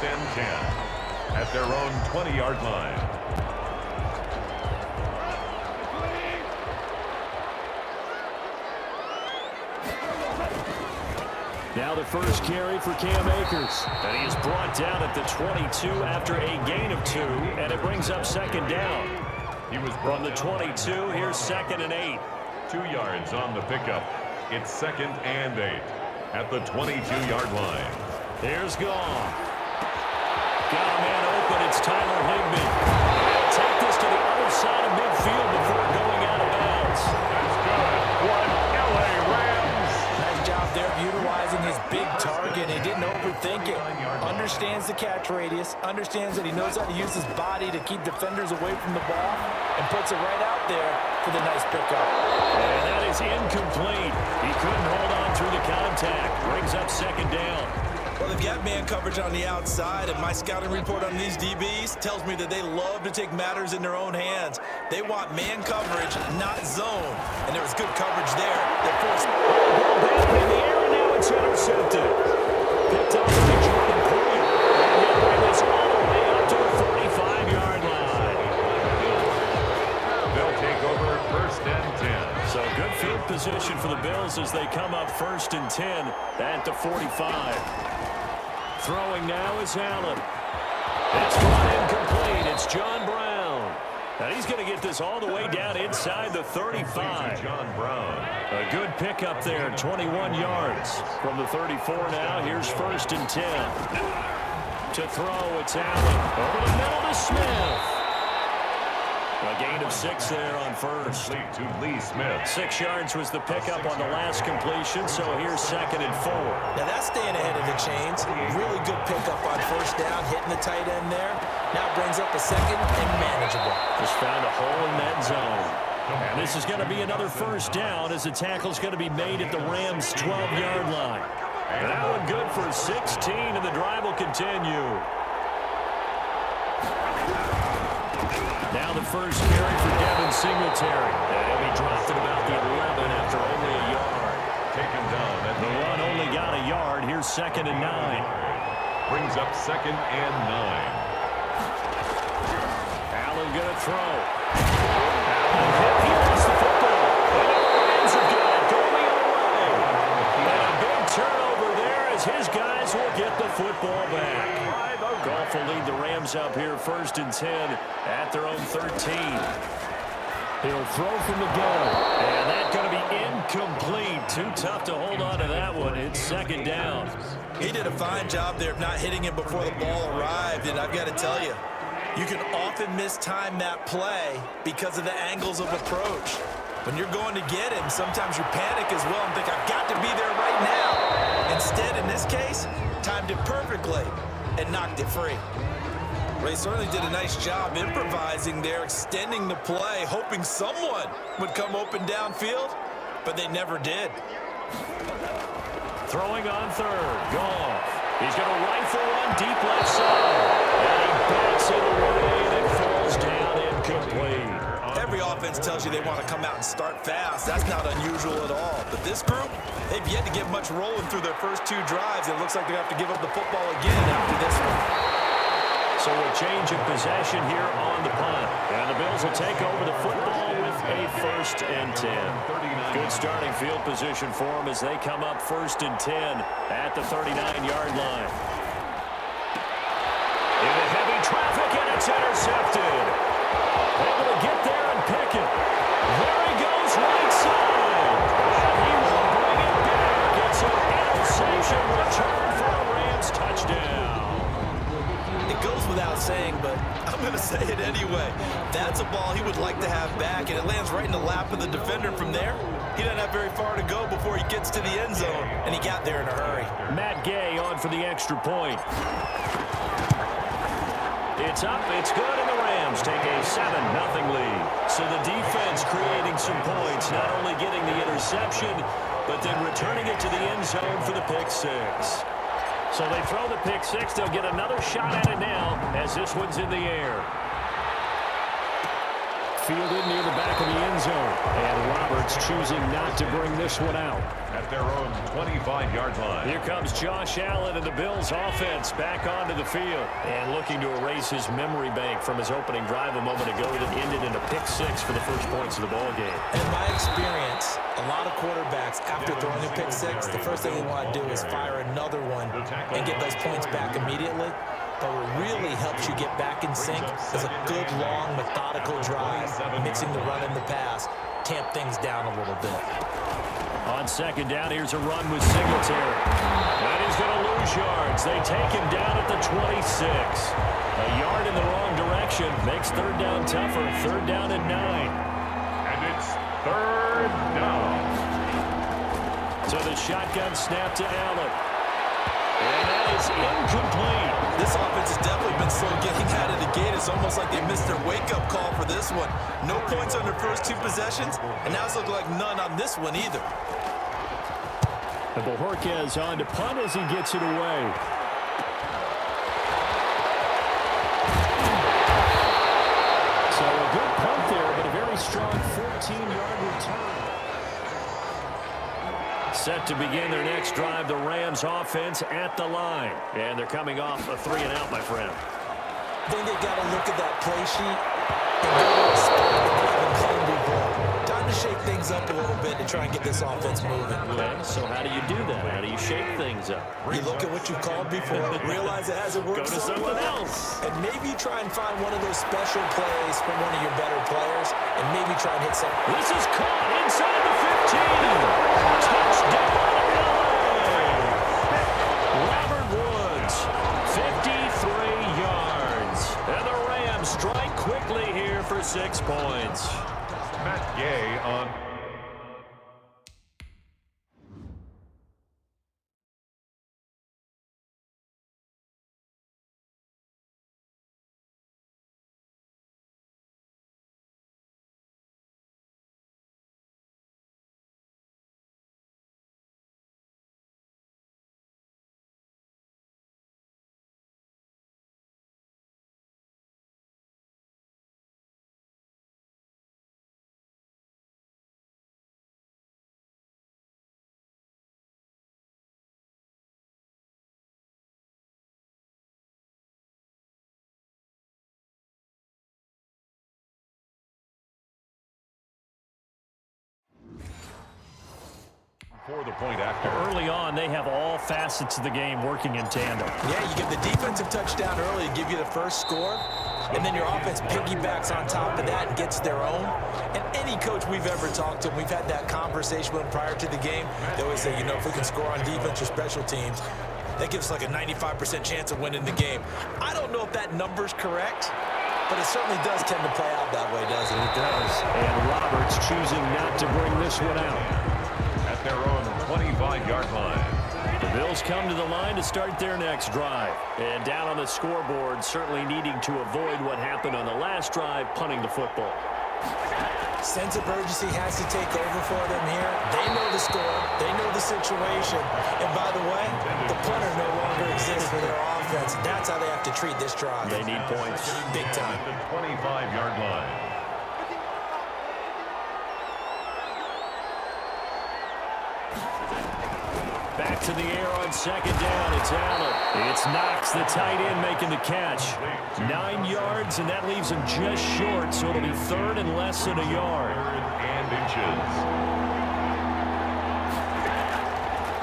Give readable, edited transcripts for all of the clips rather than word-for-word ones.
and 10 at their own 20-yard line. Now the first carry for Cam Akers. And he is brought down at the 22 after a gain of 2, and it brings up second down. He was From the 22, here's 2nd and 8. 2 yards on the pickup. It's 2nd and 8 at the 22-yard line. Here's Goff. Got a man open. It's Tyler Higbee. They'll take this to the other side of midfield before going out of bounds. That's good. One LA Rams. Nice job there of utilizing his big target. He didn't overthink it. Understands the catch radius. Understands that he knows how to use his body to keep defenders away from the ball. And puts it right out there for the nice pickup. And that is incomplete. He couldn't hold on through the contact. Brings up second down. Well, they've got man coverage on the outside, and my scouting report on these DBs tells me that they love to take matters in their own hands. They want man coverage, not zone. And there was good coverage there. That forced back in the air, and now it's intercepted. Picked up by Jordan Poole. And he'll bring this all the way up to the 45-yard line. They'll take over 1st and 10. So good field position for the Bills as they come up 1st and 10 at the 45. Throwing now is Allen. It's one incomplete. It's John Brown. And he's going to get this all the way down inside the 35. John Brown. A good pickup there, 21 yards. From the 34 now, here's 1st and 10. To throw, it's Allen. Over the middle to Smith. A gain of 6 there on first. Complete to Lee Smith. 6 yards was the pickup on the last completion, so here's 2nd and 4. Now that's staying ahead of the chains. Really good pickup on first down, hitting the tight end there. Now brings up a 2nd and manageable. Just found a hole in that zone. And this is going to be another first down as the tackle's going to be made at the Rams' 12-yard line. And that one good for 16, and the drive will continue. Now the first carry for Devin Singletary. And he dropped at about the 11 after only a yard. Taken down. The run only got a yard. Here's 2nd and 9. Brings up 2nd and 9. Allen going to throw. Allen hit. He lost the football. And the Rams have got it going the other way. And a big turnover there as his guys will get the football back. Goff will lead the Rams up here 1st and 10 at their own 13. He'll throw from the gun. And that's going to be incomplete. Too tough to hold on to that one. It's 2nd down. He did a fine job there of not hitting him before the ball arrived. And I've got to tell you, you can often mistime that play because of the angles of approach. When you're going to get him, sometimes you panic as well and think, I've got to be there right now. Instead, in this case, timed it perfectly and knocked it free. Ray certainly did a nice job improvising there, extending the play, hoping someone would come open downfield, but they never did. Throwing on 3rd, Goff. He's going to rifle one deep left side. And he backs it away, and it falls down incomplete. Every offense tells you they want to come out and start fast. That's not unusual at all. But this group, they've yet to get much rolling through their first 2 drives. It looks like they have to give up the football again after this one. So a change of possession here on the punt. And the Bills will take over the football with a 1st and 10. Good starting field position for them as they come up 1st and 10 at the 39-yard line. Into heavy traffic, and it's intercepted. Able to get there and pick it. There he goes, right side. And he will bring it back. It's an interception return for a Rams touchdown. It goes without saying, but I'm going to say it anyway. That's a ball he would like to have back, and it lands right in the lap of the defender from there. He doesn't have very far to go before he gets to the end zone, and he got there in a hurry. Matt Gay on for the extra point. It's up, it's good, and the Rams take a 7-0 lead. So the defense creating some points, not only getting the interception, but then returning it to the end zone for the pick 6. So they throw the pick 6. They'll get another shot at it now as this one's in the air. fielded near the back of the end zone. And Roberts choosing not to bring this one out. At their own 25-yard line. Here comes Josh Allen and the Bills offense back onto the field. And looking to erase his memory bank from his opening drive a moment ago that ended in a pick-6 for the first points of the ball game. In my experience, a lot of quarterbacks, after throwing a pick-6, the first thing they want to do is fire another one and get those points back immediately. But what really helps you get back in sync is a good, long, methodical drive, mixing the run and the pass, tamp things down a little bit. On second down, here's a run with Singletary. That is going to lose yards. They take him down at the 26. A yard in the wrong direction makes third down tougher. Third down and 9. And it's third down. So the shotgun snap to Allen. And that is incomplete. This offense has definitely been slow getting out of the gate. It's almost like they missed their wake-up call for this one. No points on their first 2 possessions, and now it's looking like none on this one either. And Bojorquez on to punt as he gets it away. So a good punt there, but a very strong 14-yard return. Set to begin their next drive, the Rams offense at the line. And they're coming off a 3-and-out, my friend. I think they got to look at that play sheet and go to a spot that they haven't called before. Time to shake things up a little bit to try and get this offense moving. Okay, so how do you do that? How do you shake things up? You look at what you called before, realize it hasn't worked Go to so something well, else. and maybe try and find one of those special plays from one of your better players, and maybe try and hit some. This is caught inside the 15. Touchdown, LA! Robert Woods, 53 yards. And the Rams strike quickly here for 6 points. Matt Gay on. For the point after. Early on, they have all facets of the game working in tandem. Yeah, you give the defensive touchdown early to give you the first score, and then your offense piggybacks on top of that and gets their own. And any coach we've ever talked to, we've had that conversation with them prior to the game. They always say, you know, if we can score on defense or special teams, that gives us like a 95% chance of winning the game. I don't know if that number's correct, but it certainly does tend to play out that way, doesn't it? It does. And Roberts choosing not to bring this one out. At their own 25-yard line. The Bills come to the line to start their next drive. And down on the scoreboard, certainly needing to avoid what happened on the last drive, punting the football. Sense of urgency has to take over for them here. They know the score. They know the situation. And by the way, the punter no longer exists for their offense. That's how they have to treat this drive. They need points. Big time. At the 25-yard line. Back to the air on second down. It's Allen. It's Knox, the tight end, making the catch. 9 yards, and that leaves him just short, so it'll be third and less than a yard. And inches.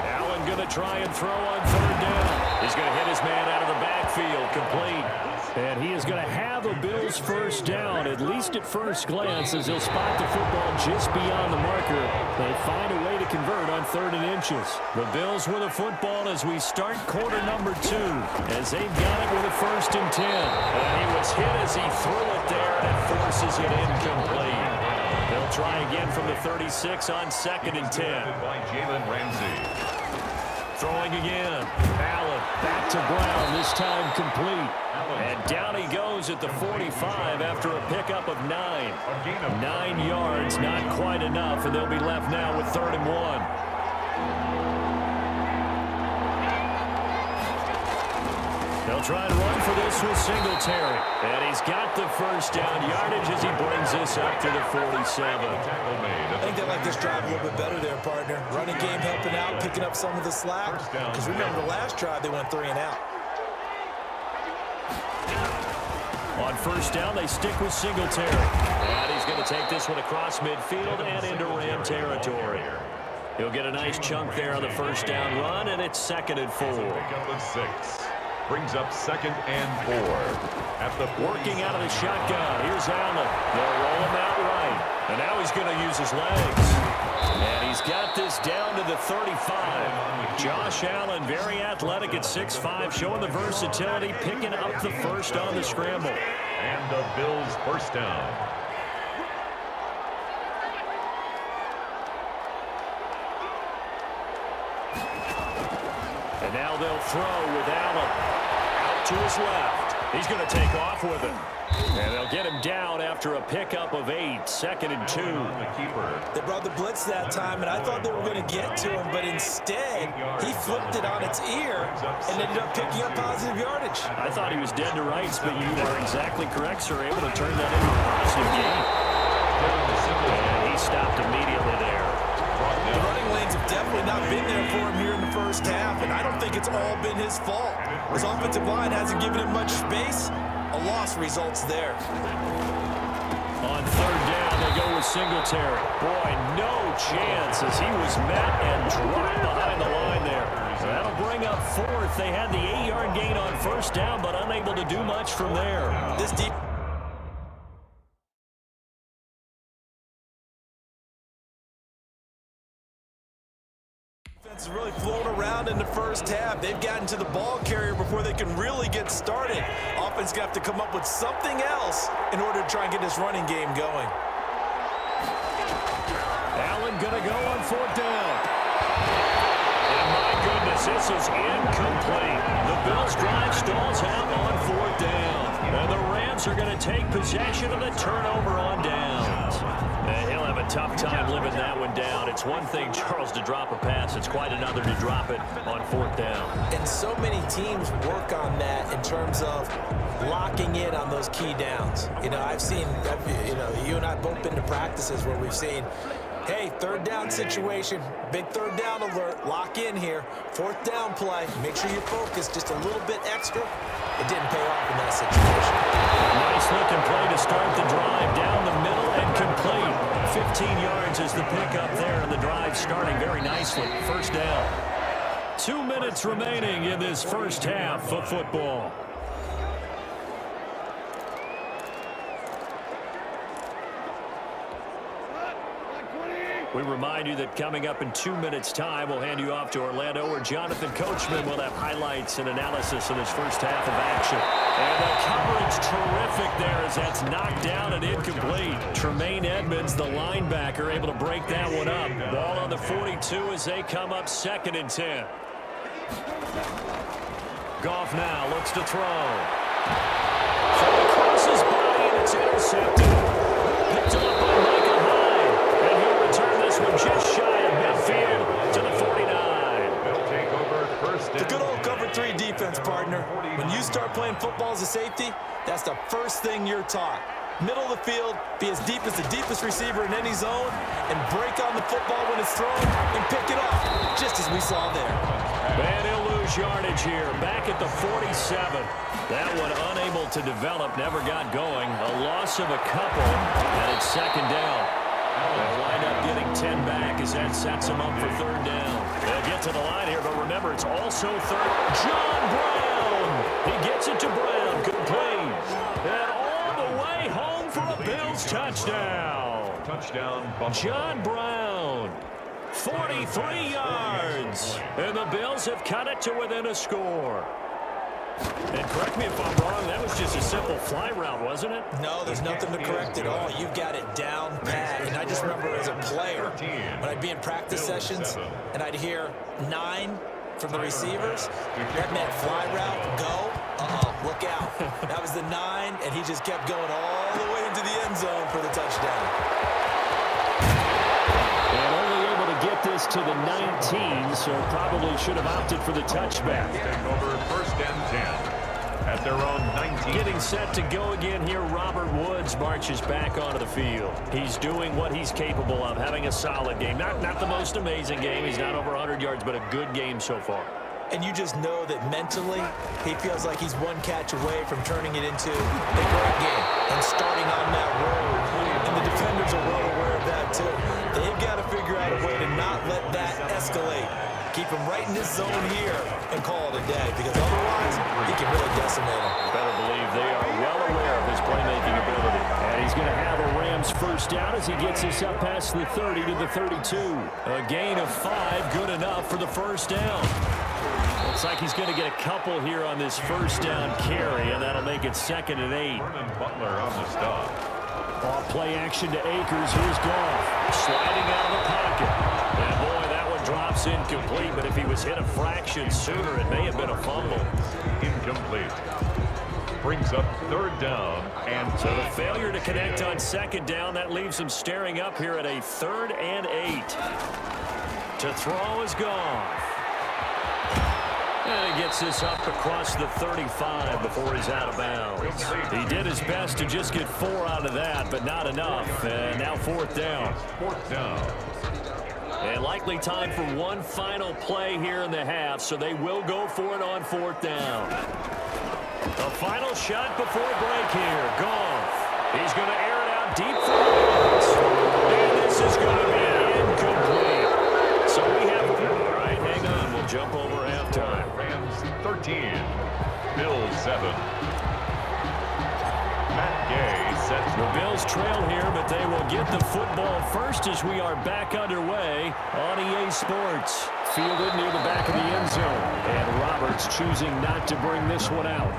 Allen going to try and throw on third down. He's going to hit his man out of the backfield, complete. And he is going to have a Bills first down, at least at first glance, as he'll spot the football just beyond the marker. They find a way to convert on third and inches. The Bills with the football as we start quarter number 2, as they've got it with a first and 10. And he was hit as he threw it there, and it forces it incomplete. They'll try again from the 36 on second and 10. By Jalen Ramsey. Throwing again. Allen back to Brown, this time complete. And down he goes at the 45 after a pickup of 9. 9 yards, not quite enough, and they'll be left now with third and 1. They'll try and run for this with Singletary. And he's got the first down yardage as he brings this up to the 47. I think they like this drive a little bit better there, partner. Running game helping out, picking up some of the slack. Because remember, the last drive, they went 3 and out. On first down, they stick with Singletary. And he's going to take this one across midfield and into Ram territory. He'll get a nice chunk there on the first down run, and it's 2nd and 4. Pickup of 6. Brings up 2nd and 4. At the working out of the shotgun. Here's Allen. They'll roll him out right. And now he's going to use his legs. And he's got this down to the 35. Josh Allen, very athletic at 6'5", showing the versatility, picking up the first on the scramble. And the Bills' first down. And now they'll throw with Allen. Out to his left. He's going to take off with it. And they'll get him down after a pickup of 8. 2nd and 2. The keeper. They brought the blitz that time, and I thought they were going to get to him, but instead, he flipped it on its ear and ended up picking up positive yardage. I thought he was dead to rights, but you are exactly correct, sir. Able to turn that into a positive gain. And he stopped immediately there. The running lanes have definitely not been there for him here in the first half, and I don't think it's all been his fault. His offensive line hasn't given him much space. A loss results there. On third down, they go with Singletary. Boy, no chance as he was met and dropped behind the line there. That'll bring up 4th. They had the 8-yard gain on first down, but unable to do much from there. This deep. Defense is really flown around in the first half. They've gotten to the ball carrier before they can really get started. Offense got to come up with something else in order to try and get this running game going. Allen gonna go on 4th down. And my goodness, this is incomplete. The Bills drive stalls out on 4th down. And the Rams are going to take possession of the turnover on downs. And he'll have a tough time living that one down. It's one thing, Charles, to drop a pass. It's quite another to drop it on 4th down. And so many teams work on that in terms of locking in on those key downs. You know, you and I have both been to practices where we've seen, hey, 3rd down situation, big 3rd down alert, lock in here, 4th down play, make sure you're focused just a little bit extra. It didn't pay off in that situation. Nice looking play to start the drive down the middle and complete. 15 yards is the pickup there, and the drive starting very nicely. First down. 2 minutes remaining in this first half of football. We remind you that coming up in 2 minutes' time, we'll hand you off to Orlando, where Jonathan Coachman will have highlights and analysis of this first half of action. And the coverage terrific there as that's knocked down and incomplete. Tremaine Edmonds, the linebacker, able to break that one up. Ball on the 42 as they come up 2nd and 10. Goff now looks to throw. Across his body, and it's intercepted. Picked up by Michael Hyde. And he'll return this one just shy of midfield to the 49. They'll take over first The down. good old cover 3 defense, partner. When you start playing football as a safety, that's the first thing you're taught. Middle of the field, be as deep as the deepest receiver in any zone, and break on the football when it's thrown and pick it up, just as we saw there. And he'll lose yardage here, back at the 47. That one unable to develop, never got going. A loss of a couple, and it's 2nd down. They'll wind up getting 10 back as that sets them up for 3rd down. They'll get to the line here, but remember, it's also 3rd. John Brown! He gets it to Brown, complete. And all the way home for a Bills touchdown. Touchdown, Buffalo. John Brown, 43 yards. And the Bills have cut it to within a score. And correct me if I'm wrong, that was just a simple fly route, wasn't it? No, there's nothing to correct at all. You've got it down pat. And I just remember as a player, when I'd be in practice sessions, and I'd hear 9 from the receivers, that meant fly route, go. Look out. That was the 9, and he just kept going all the way into the end zone for the touchdown. And only able to get this to the 19, so probably should have opted for the touchback. Take over first and 10. at their own 19. Getting set to go again here, Robert Woods marches back onto the field. He's doing what he's capable of, having a solid game. Not the most amazing game. He's not over 100 yards, but a good game so far. And you just know that mentally, he feels like he's one catch away from turning it into a great game and starting on that road. And the defenders are well aware of that, too. They've got to figure out a way to not let that escalate. Keep him right in this zone here and call it a day, because otherwise, he can really decimate him. Better believe they are well aware of his playmaking ability. And he's going to have a Rams first down as he gets this up past the 30 to the 32. A gain of 5, good enough for the first down. Looks like he's going to get a couple here on this first down carry, and that'll make it 2nd and 8. Vernon Butler on the stop. Off play action to Akers. Here's Goff sliding out of the pocket. And boy, that one drops incomplete, but if he was hit a fraction sooner, it may have been a fumble. Incomplete. Brings up 3rd down. And so the failure to connect on 2nd down, that leaves him staring up here at a 3rd and 8. To throw is Goff. And he gets this up across the 35 before he's out of bounds. He did his best to just get 4 out of that, but not enough. And now 4th down. 4th down. And likely time for one final play here in the half, so they will go for it on 4th down. The final shot before break here. Goff. He's going to air it out deep for Woods. And this is going to be incomplete. So we have... All right, hang on. We'll jump over halftime. Rams 13. Bills 7. Matt Gay sets the Bills trail here, but they will get the football first as we are back underway on EA Sports. Fielded near the back of the end zone. And Roberts choosing not to bring this one out.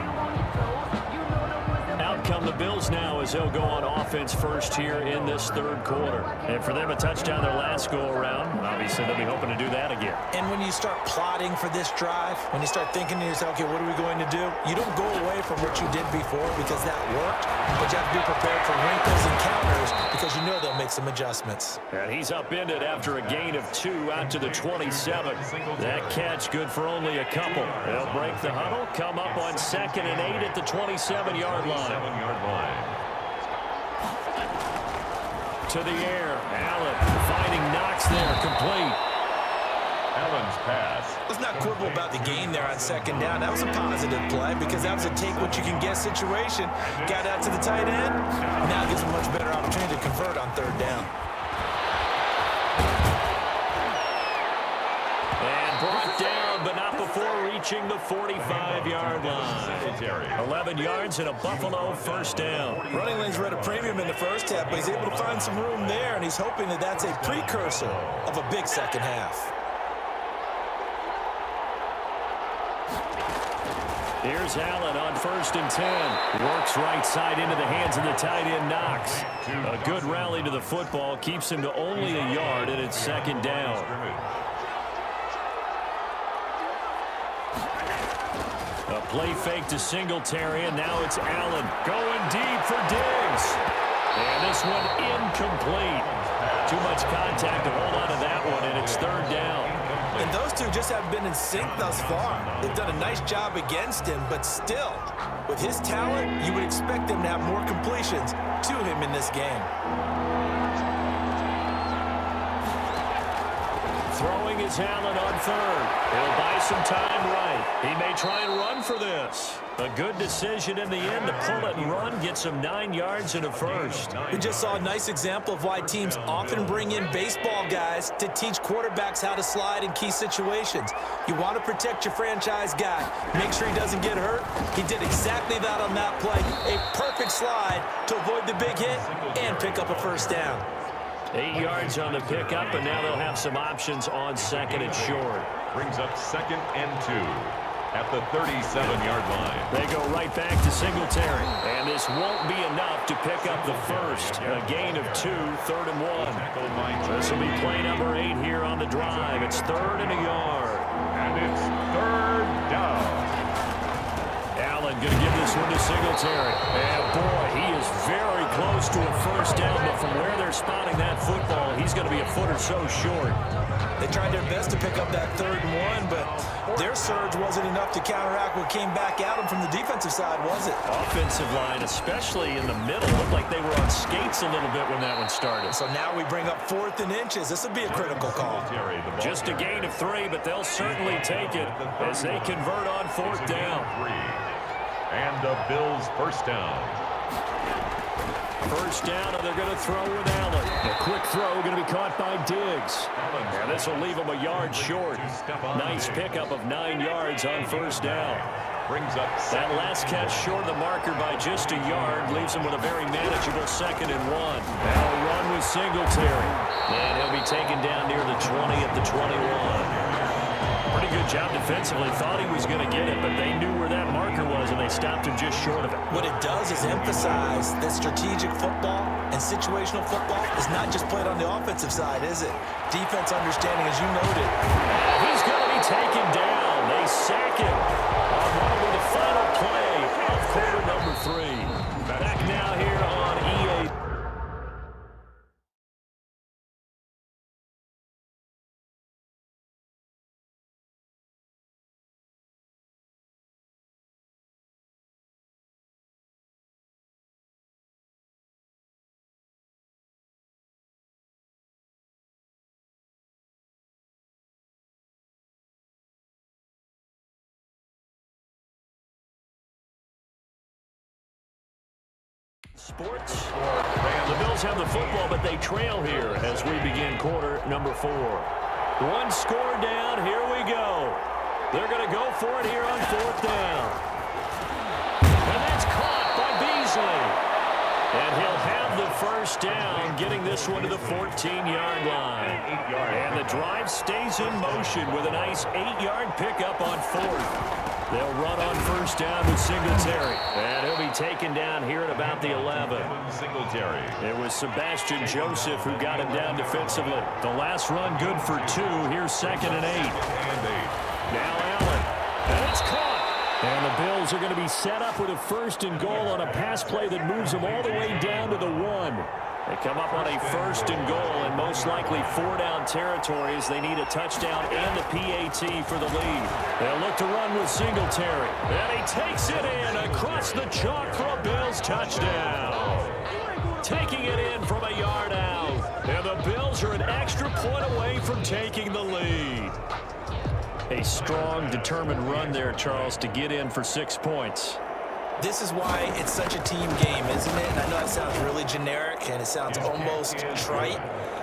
Out come the Bills now as they'll go on offense first here in this 3rd quarter. And for them, a touchdown their last go-around. Obviously, they'll be hoping to do that again. And when you start plotting for this drive, when you start thinking to yourself, okay, what are we going to do? You don't go away from what you did before because that worked, but you have to be prepared for wrinkles and counters because you know they'll make some adjustments. And he's upended after a gain of 2 out to the 27. That catch good for only a couple. They'll break the huddle, come up on 2nd and 8 at the 27-yard line. 7-yard line. To the air, Allen finding Knox there, complete. Allen's pass. Let's not quibble about the gain there on 2nd down. That was a positive play because that was a take-what-you-can-get situation. Got out to the tight end. Now gives him a much better opportunity to convert on 3rd down. And brought down, but not before reaching the 45-yard line. 11 yards and a Buffalo first down. Running lanes were at a premium in the first half, but he's able to find some room there, and he's hoping that that's a precursor of a big second half. Here's Allen on 1st and 10. Works right side into the hands of the tight end, Knox. A good rally to the football keeps him to only a yard, and it's 2nd down. A play fake to Singletary, and now it's Allen going deep for Diggs. And this one incomplete. Too much contact to hold on to that one, and it's 3rd down. And those two just haven't been in sync thus far. They've done a nice job against him, but still, with his talent, you would expect them to have more completions to him in this game. Throwing is Allen on 3rd. He'll buy some time right. He may try and run for this. A good decision in the end to pull it and run, gets him 9 yards and a first. We just saw a nice example of why teams often bring in baseball guys to teach quarterbacks how to slide in key situations. You want to protect your franchise guy. Make sure he doesn't get hurt. He did exactly that on that play. A perfect slide to avoid the big hit and pick up a first down. 8 yards on the pickup, and now they'll have some options on 2nd and short. Brings up 2nd and 2 at the 37-yard line. They go right back to Singletary, and this won't be enough to pick up the first. A gain of 2, 3rd and 1. This will be play number 8 here on the drive. It's 3rd and a yard. And it's 3rd down. Allen going to give this one to Singletary. And boy, he is very close to a first down, but from where they're spotting that football, he's going to be a foot or so short. They tried their best to pick up that 3rd and 1, but their surge wasn't enough to counteract what came back at them from the defensive side, was it? Offensive line, especially in the middle, looked like they were on skates a little bit when that one started. So now we bring up 4th and inches. This would be a critical call. Just a gain of 3, but they'll certainly take it as they convert on 4th down. And the Bills' first down. First down, and they're going to throw with Allen. A quick throw going to be caught by Diggs. And this will leave him a yard short. Nice pickup of 9 yards on first down. Brings up that last catch short of the marker by just a yard leaves him with a very manageable 2nd and 1. Now a run with Singletary. And he'll be taken down near the 20 at the 21. Pretty good job defensively. Thought he was going to get it, but they knew where that marker was, and they stopped him just short of it. What it does is emphasize that strategic football and situational football is not just played on the offensive side, is it? Defense understanding, as you noted. He's going to be taken down. They sack him on what will be the final play of quarter number 3. Back now here on EA. Sports. The Bills have the football, but they trail here as we begin quarter number 4. 1 score down. Here we go. They're going to go for it here on 4th down. And that's caught by Beasley. And he'll have the first down, getting this one to the 14-yard line. And the drive stays in motion with a nice 8-yard pickup on 4th. They'll run on first down with Singletary. And he'll be taken down here at about the 11. Singletary. It was Sebastian Joseph who got him down defensively. The last run good for 2. Here's 2nd and 8. Now Allen. And it's caught. And the Bills are going to be set up with a 1st and goal on a pass play that moves them all the way down to the 1. They come up on a 1st and goal, and most likely 4-down territory as they need a touchdown and a PAT for the lead. They'll look to run with Singletary. And he takes it in across the chalk for a Bills touchdown. Taking it in from a yard out. And the Bills are an extra point away from taking the lead. A strong, determined run there, Charles, to get in for 6 points. This is why it's such a team game, isn't it? And I know it sounds really generic and it sounds almost trite,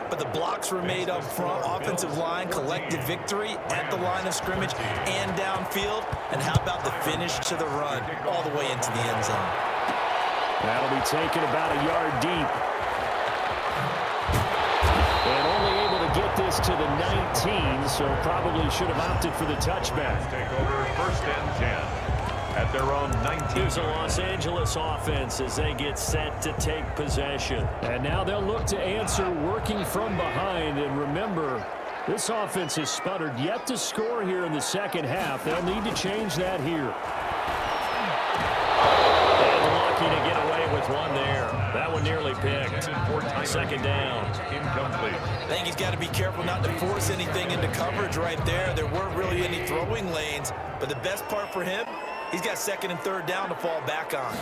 but the blocks were made up front, offensive line, collective victory at the line of scrimmage and downfield. And how about the finish to the run all the way into the end zone? That'll be taken about a yard deep. And only able to get this to the 19, so probably should have opted for the touchback. Take over 1st and 10. At their own 19. Here's a Los Angeles offense as they get set to take possession. And now they'll look to answer working from behind. And remember, this offense has sputtered yet to score here in the 2nd half. They'll need to change that here. And lucky to get away with one there. That one nearly picked. 2nd down. Incomplete. I think he's got to be careful not to force anything into coverage right there. There weren't really any throwing lanes. But the best part for him, he's got 2nd and 3rd down to fall back on.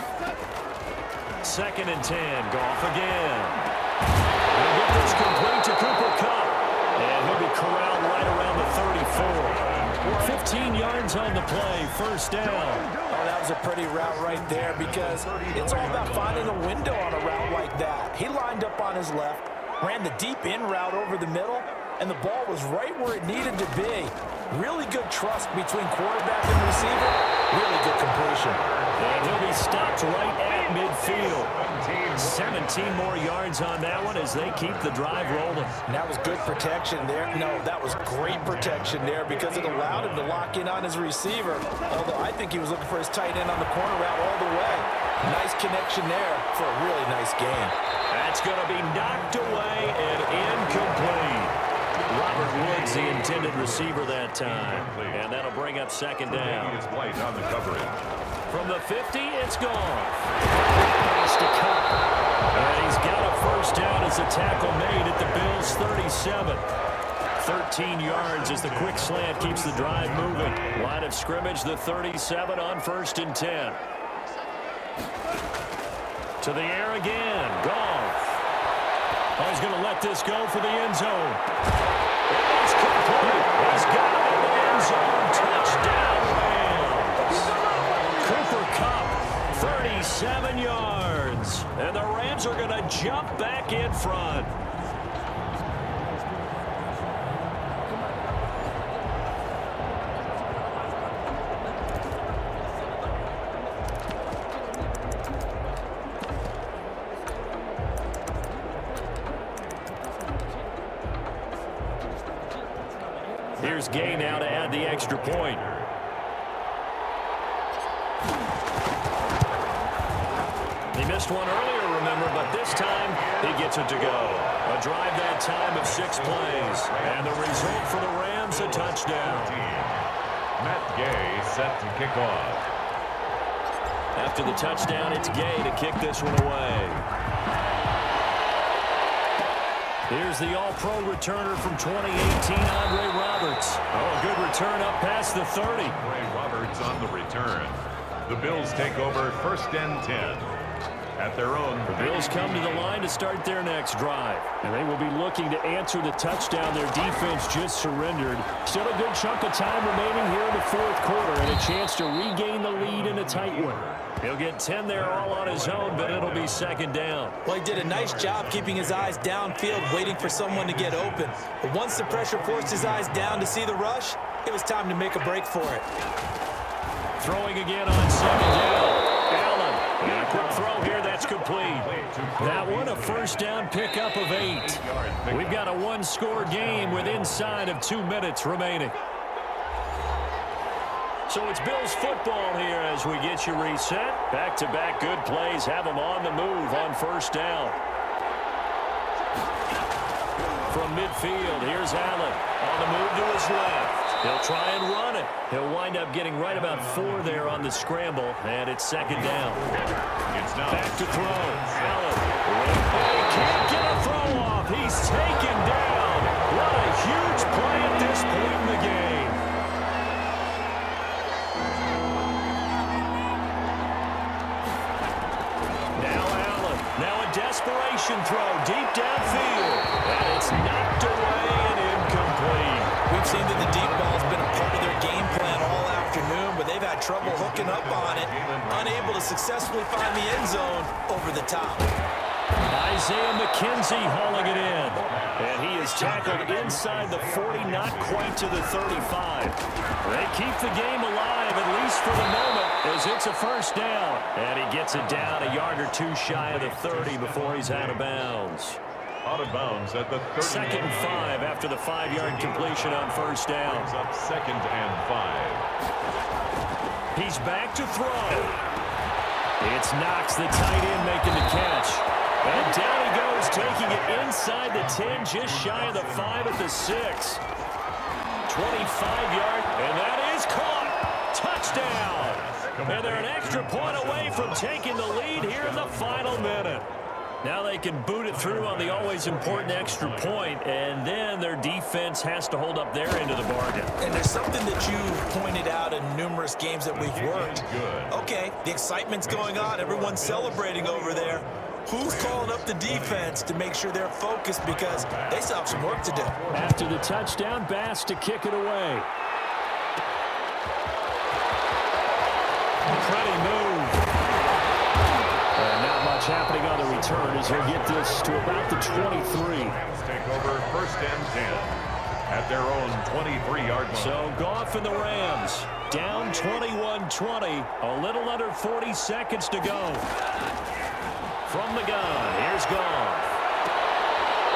2nd and 10. Goff again. He'll get this complete to Cooper Kupp. And he'll be corralled right around the 34. 15 yards on the play. 1st down. Oh, that was a pretty route right there because it's all about finding a window on a route like that. He lined up on his left, ran the deep in route over the middle, and the ball was right where it needed to be. Really good trust between quarterback and receiver. Really good completion. And he'll be stopped right at midfield. 17 more yards on that one as they keep the drive rolling. And that was good protection there. No, that was great protection there because it allowed him to lock in on his receiver. Although I think he was looking for his tight end on the corner route all the way. Nice connection there for a really nice game. That's going to be knocked away and incomplete. Robert Woods, the intended receiver that time. And that'll bring up 2nd down. He is white on the coverage. From the 50, it's gone. Pass to Kupp. And he's got a 1st down as the tackle made at the Bills' 37. 13 yards as the quick slant keeps the drive moving. Line of scrimmage, the 37 on 1st and 10. To the air again. Goff. Oh, he's going to let this go for the end zone. It's complete. He's got it in the end zone. Touchdown, Rams. Cooper Kupp, 37 yards. And the Rams are going to jump back in front. Here's Gay now to add the extra point. He missed one earlier, remember, but this time he gets it to go. A drive that time of 6 plays. And the result for the Rams, a touchdown. Matt Gay set to kick off. After the touchdown, it's Gay to kick this one away. Here's the all-pro returner from 2018, Andre Roberts. Oh, a good return up past the 30. Andre Roberts on the return. The Bills take over 1st and 10. At their own. The Bills come to the line to start their next drive. And they will be looking to answer the touchdown their defense just surrendered. Still a good chunk of time remaining here in the 4th quarter and a chance to regain the lead in a tight one. He'll get 10 there all on his own, but it'll be 2nd down. Well, he did a nice job keeping his eyes downfield, waiting for someone to get open. But once the pressure forced his eyes down to see the rush, it was time to make a break for it. Throwing again on 2nd down. Allen, and a quick throw here, that's complete. That one a 1st down pickup of 8. We've got a 1-score game with inside of 2 minutes remaining. So it's Bills football here as we get you reset. Back-to-back good plays have them on the move on 1st down. From midfield, here's Allen on the move to his left. He'll try and run it. He'll wind up getting right about 4 there on the scramble, and it's 2nd down. It's now back to throw. Allen. He can't get a throw off. He's taken down. What a huge play at this point in the game. Now Allen. Now a desperation throw deep downfield. And it's knocked away and incomplete. We've seen that the deep ball's been a part of their game plan all afternoon, but they've had trouble hooking up on it, unable to successfully find the end zone over the top. Isaiah McKenzie hauling it in. And he is tackled inside the 40, not quite to the 35. They keep the game alive, at least for the moment, as it's a 1st down. And he gets it down a yard or 2 shy of the 30 before he's out of bounds. Out of bounds at the 30. 2nd and 5 after the 5-yard completion on 1st down. Up 2nd and 5. He's back to throw. It's Knox, the tight end, making the catch. And down he goes, taking it inside the 10, just shy of the 5 at the 6. 25-yard, and that is caught. Touchdown. And they're an extra point away from taking the lead here in the final minute. Now they can boot it through on the always important extra point, and then their defense has to hold up their end of the bargain. And there's something that you've pointed out in numerous games that we've worked. Okay, the excitement's going on. Everyone's celebrating over there. Who's calling up the defense to make sure they're focused because they still have some work to do? After the touchdown, Bass to kick it away. Pretty move. Not much happening on the return as he'll get this to about the 23. Take over 1st and 10 at their own 23-yard line. So Goff and the Rams down 21-20. A little under 40 seconds to go. From the gun, here's Goff.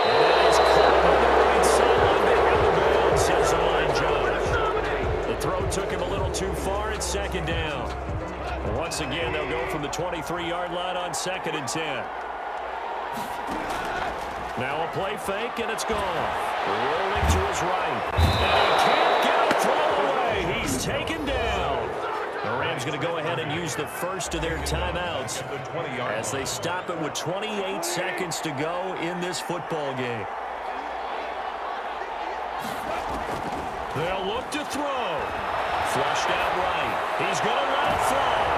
And that is caught on the right sideline. They out of bounds, says the line judge. The throw took him a little too far. It's 2nd down. And once again, they'll go from the 23-yard line on 2nd and 10. Now a play fake, and it's gone. Rolling to his right. And he can't get a throw away. He's taken down. The Rams going to go ahead and use the first of their timeouts as they stop it with 28 seconds to go in this football game. They'll look to throw. Flushed out right. He's going to let it fly.